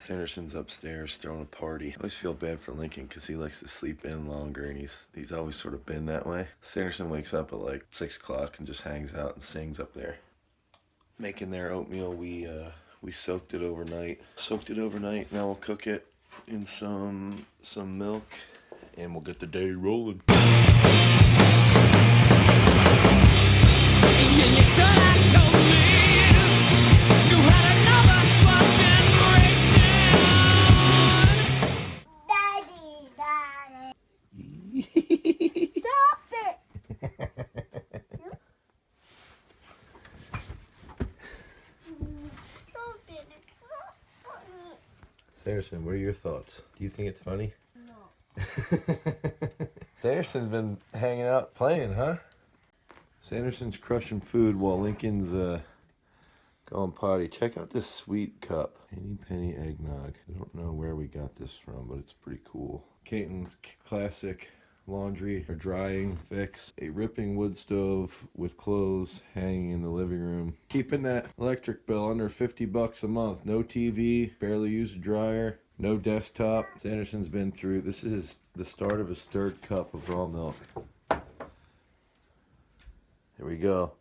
Sanderson's upstairs throwing a party. I always feel bad for Lincoln because he likes to sleep in longer, and he's always sort of been that way. Sanderson wakes up at like 6 o'clock and just hangs out and sings up there. Making their oatmeal, we soaked it overnight. Now we'll cook it in some milk, and we'll get the day rolling. Sanderson, what are your thoughts? Do you think it's funny? No. Sanderson's been hanging out playing, huh? Sanderson's crushing food while Lincoln's going potty. Check out this sweet cup. Penny eggnog. I don't know where we got this from, but it's pretty cool. Caton's classic laundry or drying fix. A ripping wood stove with clothes hanging in the living room. Keeping that electric bill under $50 a month. No TV, barely use a dryer, no desktop. Sanderson's been through, this is the start of his third cup of raw milk. Here we go.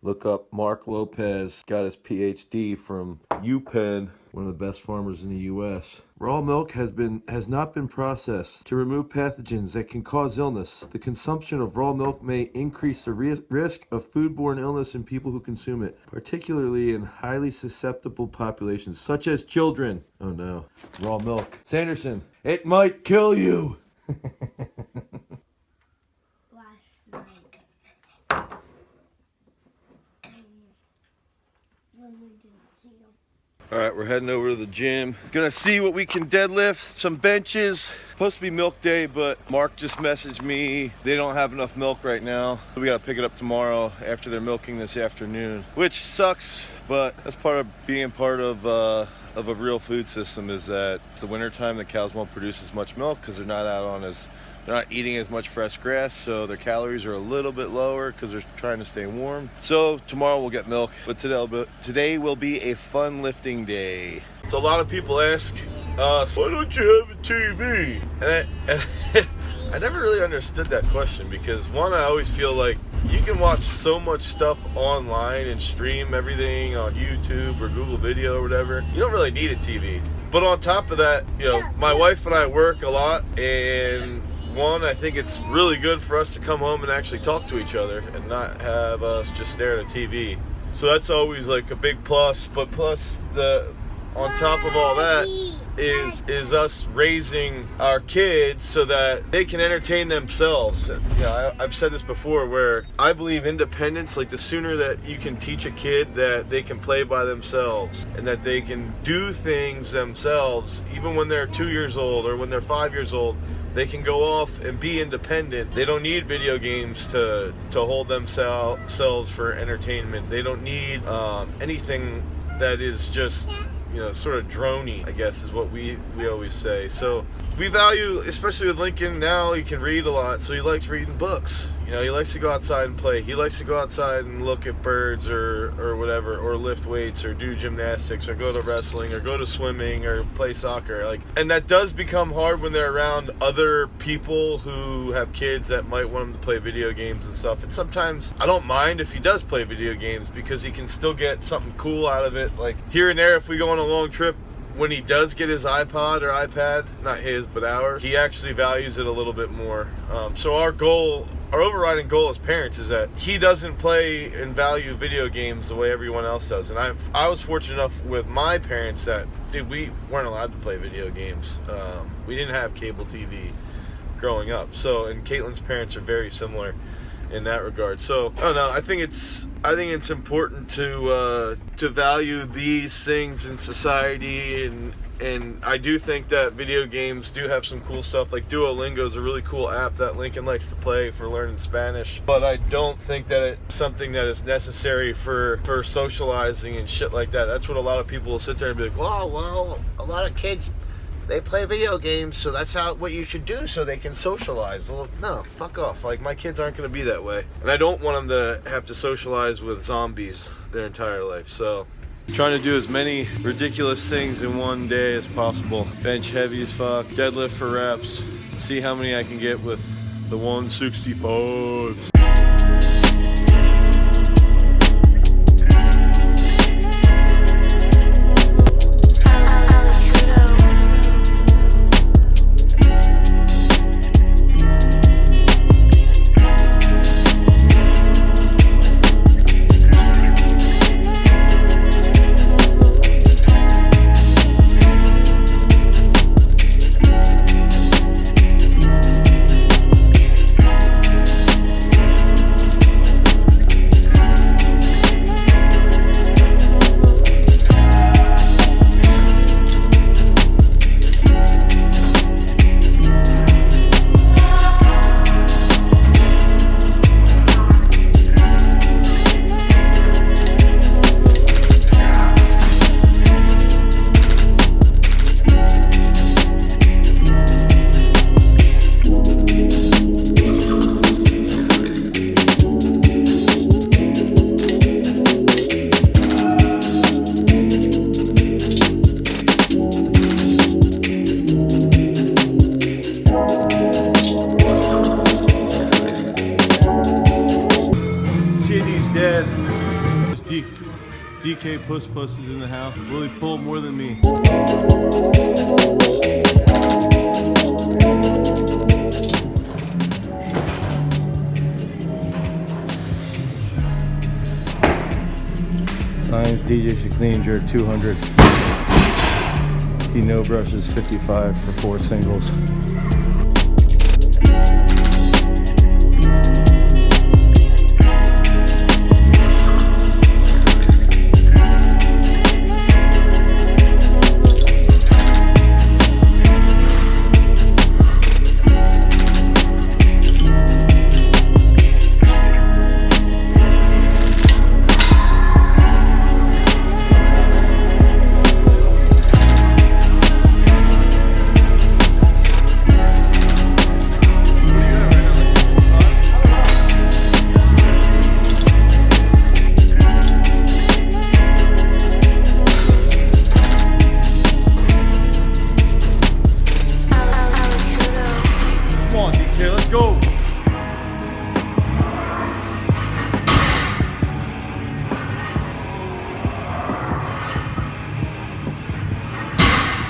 Look up Mark Lopez, got his PhD from UPenn, one of the best farmers in the U.S. Raw milk has not been processed to remove pathogens that can cause illness. The consumption of raw milk may increase the risk of foodborne illness in people who consume it, particularly in highly susceptible populations, such as children. Oh no, raw milk. Sanderson, it might kill you. Last night. When we didn't see them. All right, we're heading over to the gym. Gonna see what we can deadlift, some benches. Supposed to be milk day, but Mark just messaged me. They don't have enough milk right now. So we gotta pick it up tomorrow after they're milking this afternoon, which sucks, but that's part of being part of a real food system, is that it's the winter time the cows won't produce as much milk because they're not eating as much fresh grass, so their calories are a little bit lower because they're trying to stay warm. So tomorrow we'll get milk, but today will be a fun lifting day. So a lot of people ask us, why don't you have a TV? And I never really understood that question because, one, I always feel like you can watch so much stuff online and stream everything on YouTube or Google Video or whatever. You don't really need a TV. But on top of that, my wife and I work a lot, and one, I think it's really good for us to come home and actually talk to each other and not have us just stare at a TV. So that's always like a big plus. But plus, on top of all that is us raising our kids so that they can entertain themselves. I've said this before, where I believe independence, like the sooner that you can teach a kid that they can play by themselves and that they can do things themselves, even when they're 2 years old or when they're 5 years old, they can go off and be independent. They don't need video games to hold themselves for entertainment. They don't need anything that is just, sort of droney, I guess is what we always say. So we value, especially with Lincoln now, he can read a lot, so he likes reading books. He likes to go outside and play. He likes to go outside and look at birds or whatever, or lift weights or do gymnastics or go to wrestling or go to swimming or play soccer. And that does become hard when they're around other people who have kids that might want him to play video games and stuff. And sometimes I don't mind if he does play video games because he can still get something cool out of it. Like here and there, if we go on a long trip, when he does get his iPod or iPad, not his, but ours, he actually values it a little bit more. So our overriding goal as parents is that he doesn't play and value video games the way everyone else does. And I was fortunate enough with my parents that, we weren't allowed to play video games. We didn't have cable TV growing up. So, and Caitlin's parents are very similar in that regard. So I don't know. I think it's important to value these things in society, and I do think that video games do have some cool stuff. Like Duolingo is a really cool app that Lincoln likes to play for learning Spanish. But I don't think that it's something that is necessary for socializing and shit like that. That's what a lot of people will sit there and be like, well, a lot of kids, they play video games, so that's what you should do so they can socialize. Well, no, fuck off. Like, my kids aren't going to be that way. And I don't want them to have to socialize with zombies their entire life. So Trying to do as many ridiculous things in one day as possible. Bench heavy as fuck, deadlift for reps. See how many I can get with the 165s. DK Puss is in the house. Willie pulled more than me. Science DJ should clean jerk 200. He no brushes 55 for 4 singles.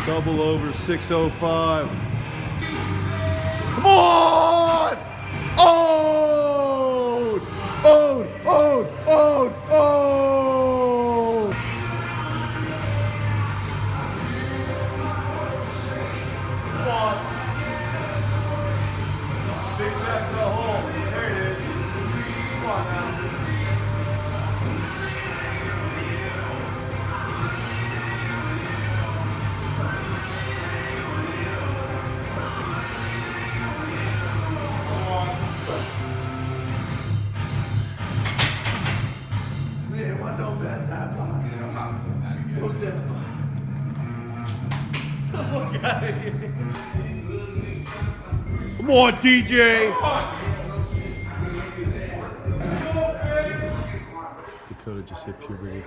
Double over 605. Come on! Own! Own! Own! Own! Own! Come on. Big chest to the hole. There it is. Come on now. Come on, DJ! Dakota just hit puberty.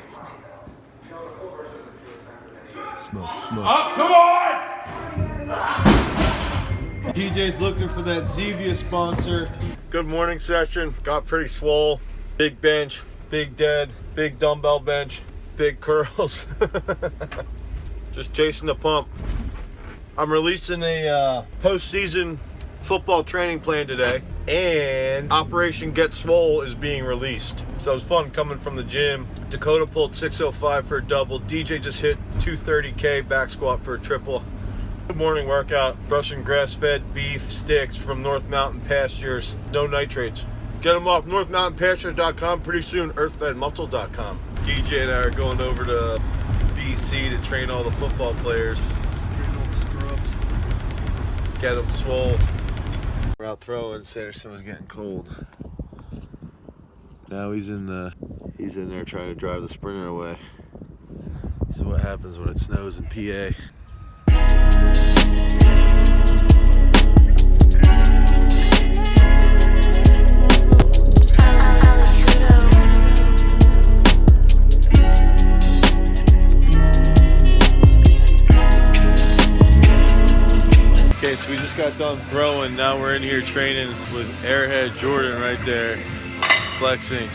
Smoke, smoke. Up, come on! DJ's looking for that Zevia sponsor. Good morning session. Got pretty swole. Big bench, big dead, big dumbbell bench, big curls. Just chasing the pump. I'm releasing a postseason football training plan today, and Operation Get Swole is being released. So it was fun coming from the gym. Dakota pulled 605 for a double. DJ just hit 230K back squat for a triple. Good morning workout. Brushing grass-fed beef sticks from North Mountain Pastures. No nitrates. Get them off northmountainpastures.com. Pretty soon, earthfedmuscle.com. DJ and I are going over to BC to train all the football players. Train all the scrubs. Get them swole. We're out throwing. Sanderson was getting cold. Now he's in there trying to drive the Sprinter away. This is what happens when it snows in PA. Okay, so we just got done throwing. Now we're in here training with Airhead Jordan right there, flexing.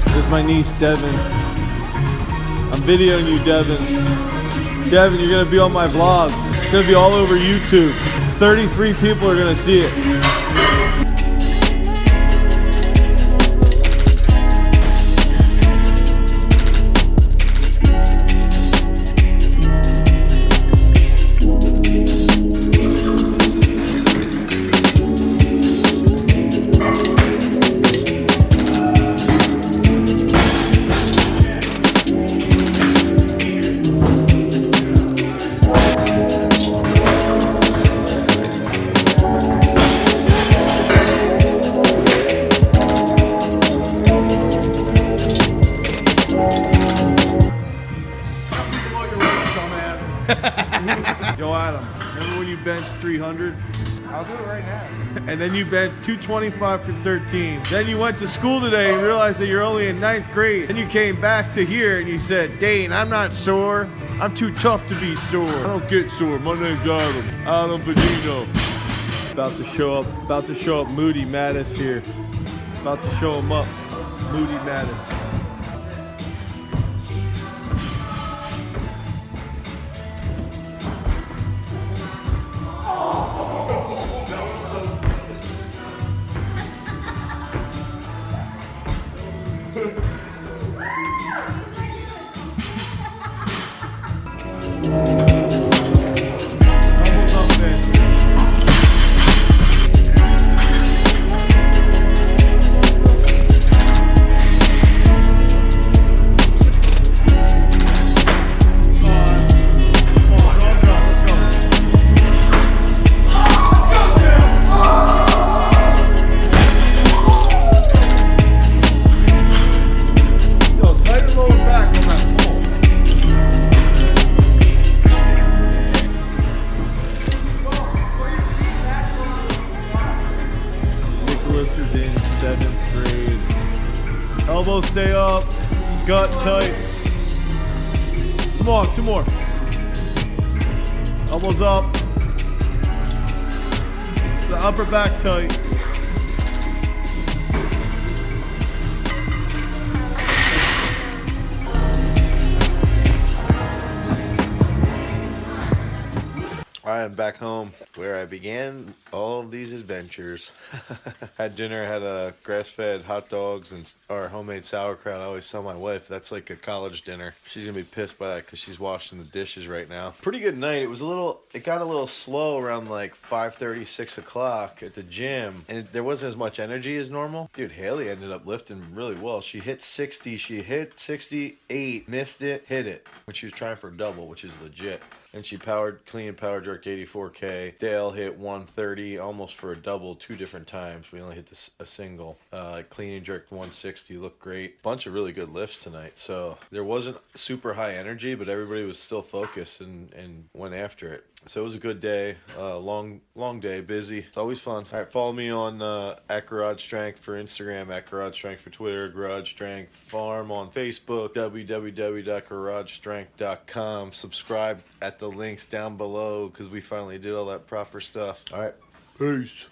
This is my niece, Devin. I'm videoing you, Devin. Devin, you're gonna be on my vlog. It's gonna be all over YouTube. 33 people are gonna see it. Yo, Adam, remember when you benched 300? I'll do it right now. And then you benched 225 for 13. Then you went to school today and realized that you're only in 9th grade. Then you came back to here and you said, Dane, I'm not sore. I'm too tough to be sore. I don't get sore. My name's Adam. Adam Benino. About to show up Moody Mattis here. About to show him up. Moody Mattis. Is in 7th grade. Elbows stay up, gut tight. Come on, 2 more. Elbows up. The upper back tight. I am back home where I began all of these adventures. Had dinner, had a grass-fed hot dogs and our homemade sauerkraut. I always tell my wife that's like a college dinner. She's gonna be pissed by that because she's washing the dishes right now. Pretty good night. It got a little slow around like 5:30, 6 o'clock at the gym, and there wasn't as much energy as normal. Dude, Haley ended up lifting really well. She hit 60. She hit 68, missed it, hit it, when she was trying for a double, which is legit. And she clean power jerked 84K. Dale hit 130 almost for a double 2 different times. We only hit a single. Clean and jerked 160, looked great. Bunch of really good lifts tonight. So there wasn't super high energy, but everybody was still focused and went after it. So it was a good day, long day, busy. It's always fun. All right, follow me on at Garage Strength for Instagram, at Garage Strength for Twitter, Garage Strength Farm on Facebook, www.garagestrength.com. Subscribe at the links down below because we finally did all that proper stuff. All right, peace.